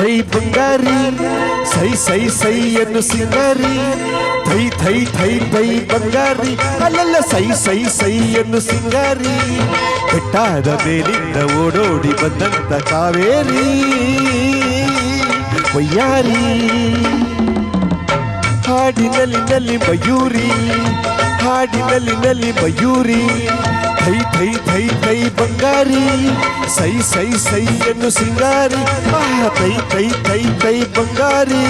Thi ಬಂಗಾರಿ ಸೈ ಸೈ ಸೈ ಎನ್ನು ಸಿಂಗಾರಿ ಥೈ ಥೈ ಥೈ ಥೈ ಬಂಗಾರಿ ಅಲ್ಲಲ್ಲ ಸೈ ಸೈ ಸೈ ಎನ್ನು ಸಿಂಗಾರಿ ಬೆಟ್ಟಾದ ಮೇಲಿಂದ ಓಡೋಡಿ ಬಂದಂತ ಕಾವೇರಿ ವಯ್ಯಾರಿ ಹಾಡಿನಲ್ಲಿ ಮಯೂರಿ ಹಾಡಿನಲ್ಲಿ ಮಯೂರಿ ಥೈ ಥೈ ಥೈ ಥೈ ಬಂಗಾರಿ ಸೈ ಸೈ ಸೈ ಎನ್ನು ಸಿಂಗಾರಿ ಥೈ ಥೈ ಥೈ ಥೈ ಬಂಗಾರಿ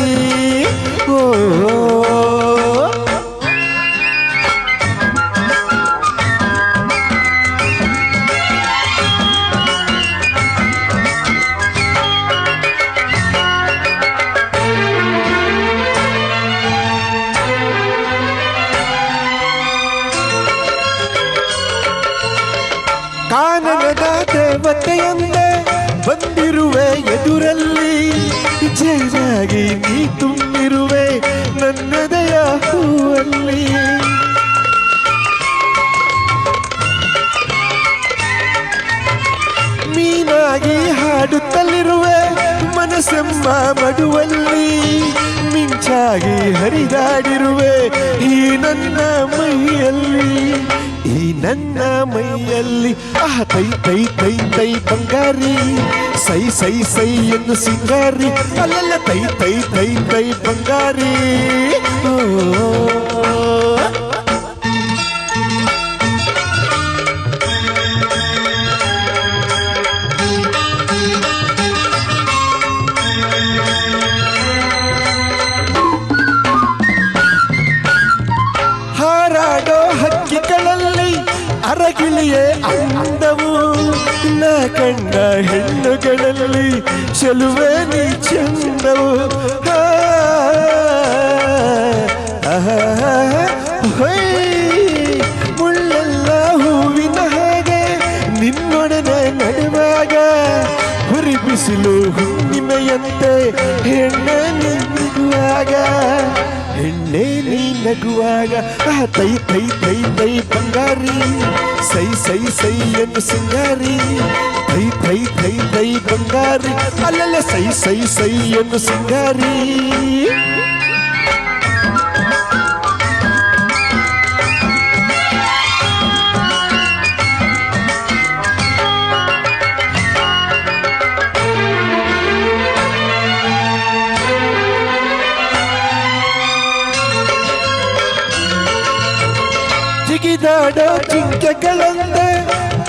ಓ ಕಾನನದ ದೇವತೆಯಂತೆ ಬಂದಿರುವೆ ಎದುರಲ್ಲಿ ಜೈನಾಗಿ ನೀ ತುಂಬಿರುವೆ ನನ್ನದೆಯ ಹೂವಲ್ಲಿ ಮೀನಾಗಿ ಹಾಡುತ್ತಲಿರುವೆ ಮನಸ್ಸೆಮ್ಮ ಮಡುವಲ್ಲಿ ಮಿಂಚಾಗಿ ಹರಿದಾಡಿರುವೆ ಈ ನನ್ನ ಮೈಯಲ್ಲಿ ಈ ನನ್ನ ಮೈಯಲ್ಲಿ ತೈ ತೈ ತೈ ತೈ ಬಂಗಾರಿ ಸೈ ಸೈ ಸೈ ಎಂದು ಸಿಂಗಾರಿ ಅಲ್ಲಲ್ಲ ತೈ ತೈ ತೈ ತೈ ಬಂಗಾರಿ ಹಾರಾಡೋ ಹಕ್ಕಿಗಳಲ್ಲಿ ಅರಗಿಳಿಯೇ ಅಂದವು ನ ಕಂಡ ಹೆಣ್ಣುಗಳಲ್ಲಿ ಚೆಲುವೆ ನೀ ಚಂದವು ಮುಳ್ಳೆಲ್ಲ ಹೂವಿನ ಹಾಗೆ ನಿನ್ನೊಡನೆ ನಡೆವಾಗ ಹುರಿ ಬಿಸಿಲು ಹುಣ್ಣಿಮೆಯಂತೆ ಹೆಣ್ಣೆ ನಿಂಗುವಾಗ ಹೆಣ್ಣೆ ನೀ ನಗುವಾಗ ತೈ ತೈ ತೈ ತೈ ಬಂಗಾರಿ ಸೈ ಸೈ ಸೈ ಎಂದು ಸಿಂಗಾರಿ ತೈ ತೈ ತೈ ತೈ ಬಂಗಾರಿ ಅಲ್ಲಲ್ಲ ಸೈ ಸೈ ಸೈ ಎಂದು ಸಿಂಗಾರಿ ಜಿಗಿದಾಡೋ ಜಿಂಕೆಗಳಂತೆ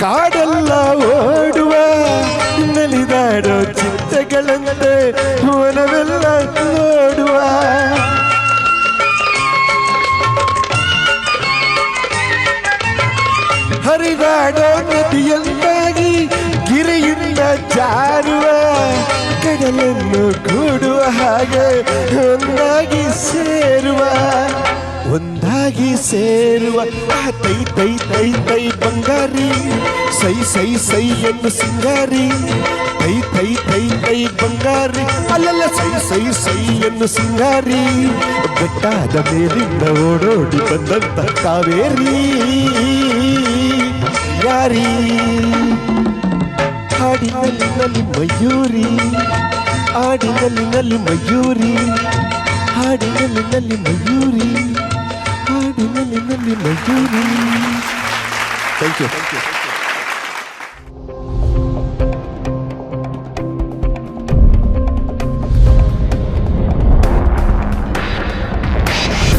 ಕಾಡೆಲ್ಲ ಓಡುವ ನಲಿದಾಡೋ ಚಿಂತೆಗಳಂತೆ ವನವೆಲ್ಲ ನೋಡುವ ಹರಿದಾಡೋ ನದಿಯಂತಾಗಿ ಗಿರಿಯಿಂದ ಜಾರುವ ಕಡಲನ್ನು ಕೂಡುವ ಹಾಗೆ ಒಂದಾಗಿ ಸೇರುವ ತೈ ತೈ ತೈ ತೈ ಬಂಗಾರಿ ಸೈ ಸೈ ಸೈ ಎಂದು ಸಿಂಗಾರಿ ತೈ ತೈ ತೈ ತೈ ಬಂಗಾರಿ ಅಲ್ಲಲ್ಲ ಸೈ ಸೈ ಸೈ ಎಂದು ಸಿಂಗಾರಿ ಬೆಟ್ಟಾದ ಮೇಲಿಂದ ಓಡೋಡಿ ಬಂದಂತ ಕಾವೇರಿ ಯಾರಿ ಹಾಡಿನಲ್ಲಿ ಮಯೂರಿ ಹಾಡಿನಲ್ಲಿ ಮಯೂರಿ ಹಾಡಿನಲ್ಲಿ ಮಯೂರಿ ಹಾಡಿನಲ್ಲಿ ಮಯೂರಿ ಥ್ಯಾಂಕ್ ಯು